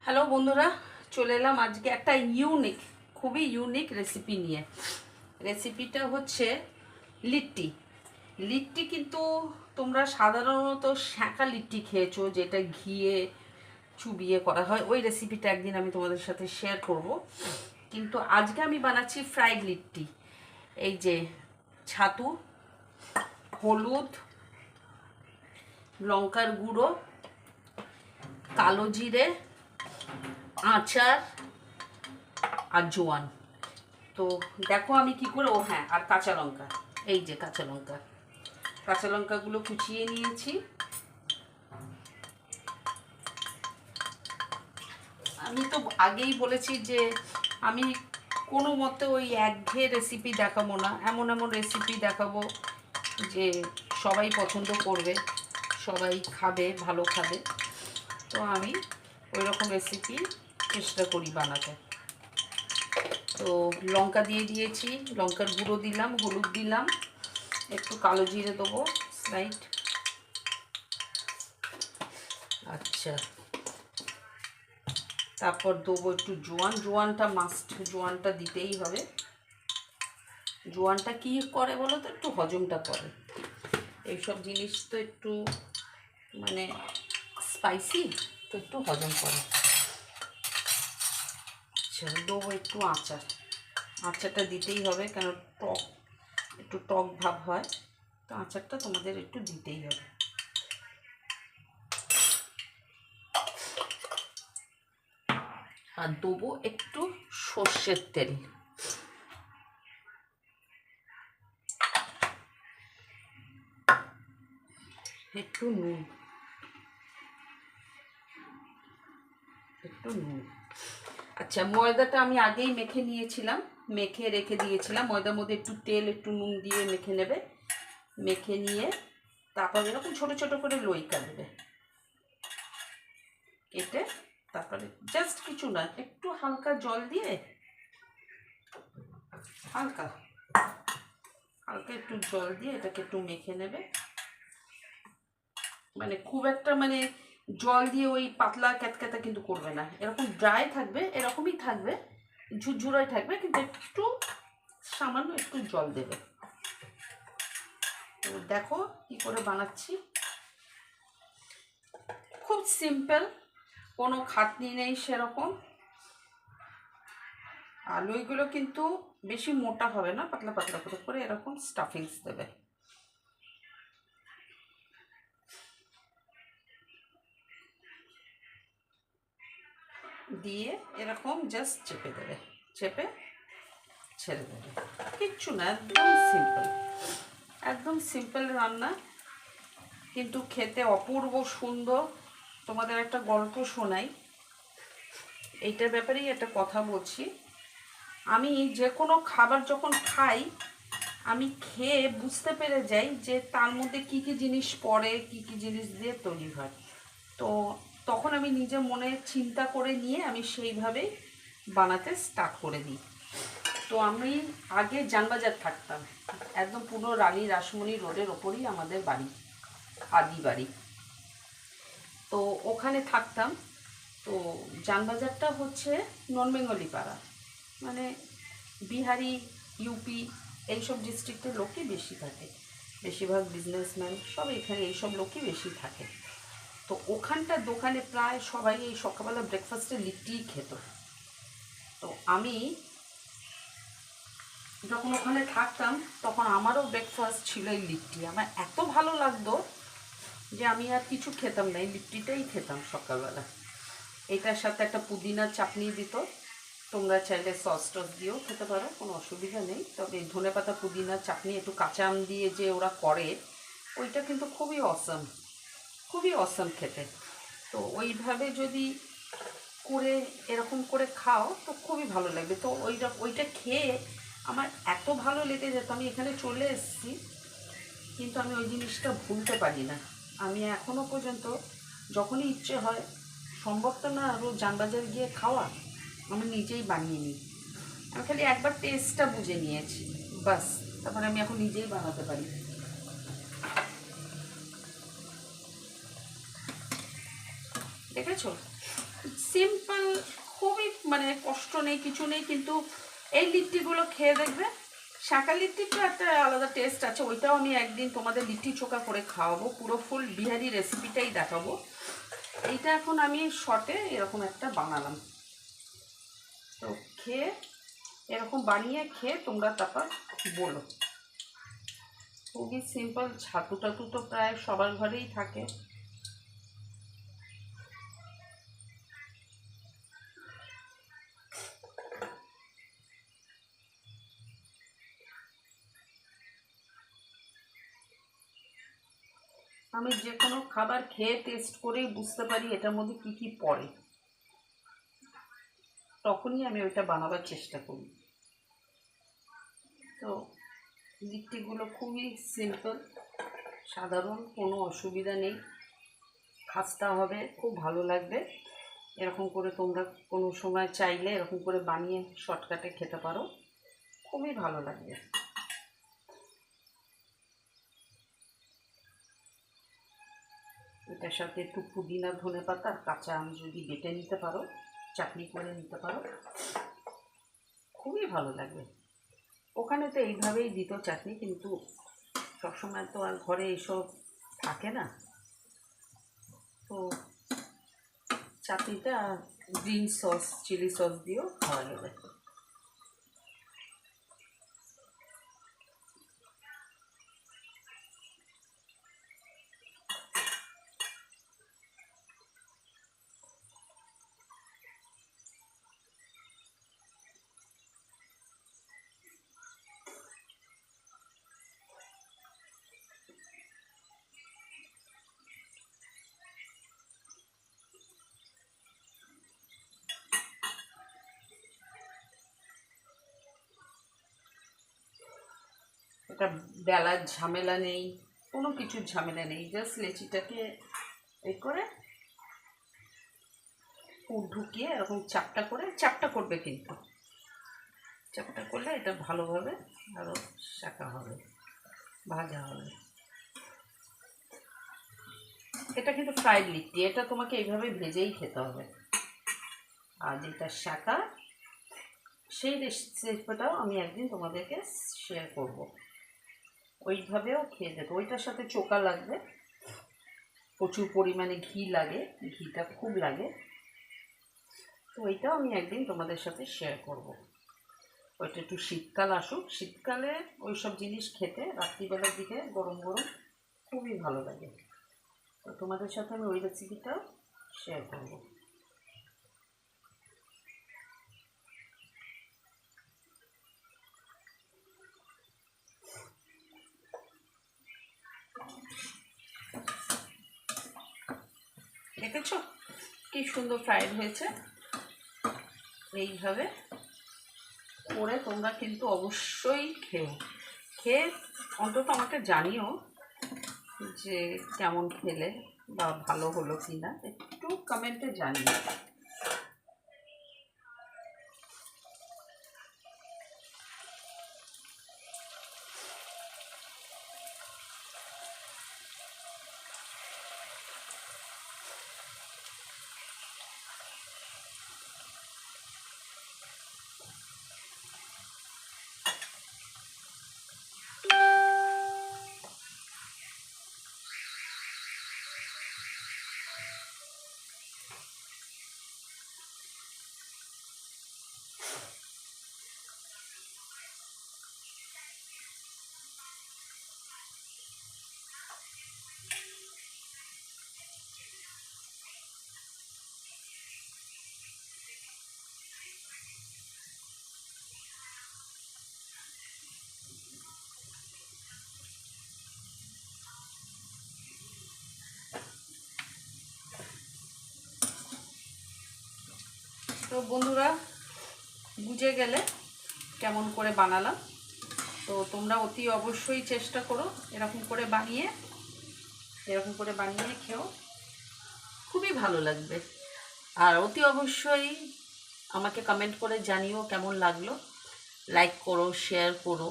Hello বন্ধুরা, চলে এলাম আজকে একটা খুবই ইউনিক রেসিপি নিয়ে। রেসিপিটা হচ্ছে লিট্টি। লিট্টি কিন্তু তোমরা সাধারণত শাঁকা লিট্টি খেয়েছো, যেটা ঘিয়ে চুবিয়ে করা হয়। ওই রেসিপিটা একদিন আমি তোমাদের সাথে শেয়ার করব, কিন্তু আজকে আমি বানাচ্ছি ফ্রাইড লিট্টি। এই যে ছাতু, হলুদ, লঙ্কার গুঁড়ো, কালো জিরে, আচার আর জোয়ান। তো দেখো আমি কি করে, হ্যাঁ, আর কাঁচা লঙ্কা। এই যে কাঁচা লঙ্কাগুলো কুচিয়ে নিয়েছি। আমি তো আগেই বলেছি যে আমি কোনো মতে ওই একঘেয়ে রেসিপি দেখাবো না, এমন এমন রেসিপি দেখাবো যে সবাই পছন্দ করবে, সবাই খাবে, ভালো খাবে। তো আমি ওই রকম রেসিপি চেষ্টা করি বানাতে। তো লঙ্কা দিয়ে দিয়েছি, লঙ্কার গুঁড়ো দিলাম, হলুদ দিলাম, একটু কালো জিরে দেবো স্লাইট। আচ্ছা, তারপর দেবো একটু জোয়ানটা মাস্ট, জোয়ানটা দিতেই হবে। জোয়ানটা কী করে বলো তো, একটু হজমটা করে। এইসব জিনিস তো একটু মানে স্পাইসি, তো একটু হজম করে। আচ্ছা, দেবো একটু আচারটা দিতেই হবে, কেন একটু টক ভাব হয়, তো আচারটা তোমাদের একটু দিতেই হবে। আর দেবো একটু সর্ষের তেল, একটু নুন, আচ্ছা, ময়দাটা আমি আগেই মেখে নিয়েছিলাম, মেখে রেখে দিয়েছিলাম। ময়দার মধ্যে একটু তেল, একটু নুন দিয়ে মেখে নেবে। মেখে নিয়ে তারপর এরকম ছোটো ছোটো করে লই কাটবে। কেটে তারপরে জাস্ট কিছু না, একটু হালকা জল দিয়ে, হালকা হালকা একটু জল দিয়ে এটাকে একটু মেখে নেবে। মানে খুব একটা মানে জল দিয়ে ওই পাতলা ক্যাতক্যাতা কিন্তু করবে না, এরকম ড্রাই থাকবে, এরকমই থাকবে, ঝুরঝুরাই থাকবে, কিন্তু একটু সামান্য একটু জল দেবে। দেখো কি করে বানাচ্ছি, খুব সিম্পল, কোনো খাটনি নেই সেরকম। আলুগুলো কিন্তু বেশি মোটা হবে না, পাতলা পাতলা করে এরকম স্টাফিংস দেবে। দিয়ে এরকম জাস্ট চেপে দেবে, চেপে ছেড়ে দেবে, কিচ্ছু না, একদম সিম্পল রান্না, কিন্তু খেতে অপূর্ব সুন্দর। তোমাদের একটা গল্প শোনাই, এইটার ব্যাপারেই একটা কথা বলছি। আমি যে কোনো খাবার যখন খাই, আমি খেয়ে বুঝতে পেরে যাই যে তার মধ্যে কী কী জিনিস পড়ে, কী কী জিনিস দিয়ে তৈরি হয়। তো তখন আমি নিজে মনে চিন্তা করে নিয়ে আমি সেইভাবেই বানাতে স্টার্ট করে দিই। তো আমি আগে জানবাজার থাকতাম, একদম পুরো রানী রাসমণি রোডের ওপরই আমাদের বাড়ি, আদি বাড়ি। তো ওখানে থাকতাম। তো জানবাজারটা হচ্ছে নন বেঙ্গলি পাড়া, মানে বিহারি, ইউপি এইসব ডিস্ট্রিক্টের লোকই বেশি থাকে, বেশিরভাগ বিজনেসম্যান সব এখানে এইসব লোকই বেশি থাকে। তো ওখানটার দোকানে প্রায় সবাই এই সকালবেলা ব্রেকফাস্টে লিট্টিই খেত। তো আমি যখন ওখানে থাকতাম তখন আমারও ব্রেকফাস্ট ছিল এই লিট্টি। আমার এত ভালো লাগতো যে আমি আর কিছু খেতাম না, এই লিট্টিটাই খেতাম সকালবেলা। এটার সাথে একটা পুদিনার চাটনি দিত, তোমরা চাইলে সস টস দিয়েও খেতে পারো, কোনো অসুবিধা নেই। তবে ধনেপাতা পুদিনার চাটনি একটু কাঁচা আম দিয়ে যে ওরা করে, ওইটা কিন্তু খুবই অসম খেতে। তো ওইভাবে যদি করে এরকম করে খাও তো খুবই ভালো লাগবে। তো ওইটা খেয়ে আমার এত ভালো লেগে যেত, আমি এখানে চলে এসেছি, কিন্তু আমি ওই জিনিসটা ভুলতে পারি না। আমি এখনও পর্যন্ত যখনই ইচ্ছে হয়, সম্ভব তো না রোজ জানবাজার গিয়ে খাওয়া, আমি নিজেই বানিয়ে নিই। আমি খালি একবার টেস্টটা বুঝে নিয়েছি, বাস, তারপরে আমি এখন নিজেই বানাতে পারি। দেখেছো, সিম্পল, খুবই মানে কষ্ট নেই, কিছু নেই, কিন্তু এই লিট্টিগুলো খেয়ে দেখবে। শাঁকা লিট্টিটা একটা আলাদা টেস্ট আছে, ওইটাও আমি একদিন তোমাদের লিট্টি চোখা করে খাওয়াবো, পুরো ফুল বিহারি রেসিপিটাই দেখাবো। এইটা এখন আমি শর্টে এরকম একটা বানালাম, তো খেয়ে এরকম বানিয়ে খেয়ে তোমরা তারপর বলো। খুবই সিম্পল, ছাতু টাতু তো প্রায় সবার ঘরেই থাকে। আমি যে কোনো খাবার খেয়ে টেস্ট করেই বুঝতে পারি এটার মধ্যে কি কি পড়ে, তখনই আমি ওইটা বানাবার চেষ্টা করি। তো লিট্টিগুলো খুবই সিম্পল, সাধারণ, কোনো অসুবিধা নেই, খাস্তা হবে, খুব ভালো লাগবে। এরকম করে তোমরা কোনো সময় চাইলে এরকম করে বানিয়ে শর্টকাটে খেতে পারো, খুবই ভালো লাগবে। এটার সাথে একটু পুদিনা, ধনেপাতা আর কাঁচা আম যদি বেটে নিতে পারো, চাটনি করে নিতে পারো, খুবই ভালো লাগবে। ওখানে তো এইভাবেই দিত চাটনি, কিন্তু সবসময় তো আর ঘরে এইসব থাকে না, তো চাটনিটা গ্রিন সস, চিলি সস দিয়েও খাওয়া যাবে। এটা বেলার ঝামেলা নেই, কোনো কিছুর ঝামেলা নেই, জাস্ট লেচিটাকে এই করে পুর ঢুকিয়ে এরকম চাপটা করবে, কিন্তু চাপটা করলে এটা ভালোভাবে আরও শাঁকা হবে, ভাজা হবে। এটা কিন্তু ফ্রাইড লিট্টি, এটা তোমাকে এইভাবে ভেজেই খেতে হবে। আর যেটা শাঁকা, সেই রেসিপিটাও আমি একদিন তোমাদেরকে শেয়ার করব, ওইভাবেও খেয়ে দেবো। ওইটার সাথে চোকা লাগবে, প্রচুর পরিমাণে ঘি লাগে, ঘিটা খুব লাগে, তো ওইটাও আমি একদিন তোমাদের সাথে শেয়ার করব। ওইটা একটু শীতকাল আসুক, শীতকালে ওই সব জিনিস খেতে রাত্রিবেলার দিকে গরম গরম খুবই ভালো লাগে, তো তোমাদের সাথে আমি ওই রেসিপিটাও শেয়ার করব। দেখেছো কি সুন্দর ফ্রাইড হয়েছে? এইভাবে করে তোমরা কিন্তু অবশ্যই খেয়ে অন্তত আমাকে জানিও যে কেমন খেলে বা ভালো হলো কি না, একটু কমেন্টে জানিও। তো বন্ধুরা, বুঝে গেলে কেমন করে বানালাম, তো তোমরা অতি অবশ্যই চেষ্টা করো এরকম করে বানিয়ে খেও, খুবই ভালো লাগবে। আর অতি অবশ্যই আমাকে কমেন্ট করে জানিও কেমন লাগলো, লাইক করো, শেয়ার করো,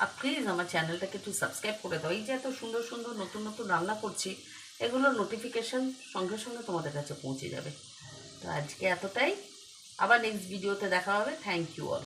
আর প্লিজ আমার চ্যানেলটাকে একটু সাবস্ক্রাইব করে দাও। এই যে এত সুন্দর সুন্দর নতুন নতুন রান্না করছি, এগুলোর নোটিফিকেশান সঙ্গে সঙ্গে তোমাদের কাছে পৌঁছে যাবে। তো আজকে এতটাই, আবার নেক্সট ভিডিওতে দেখা হবে। Thank you all.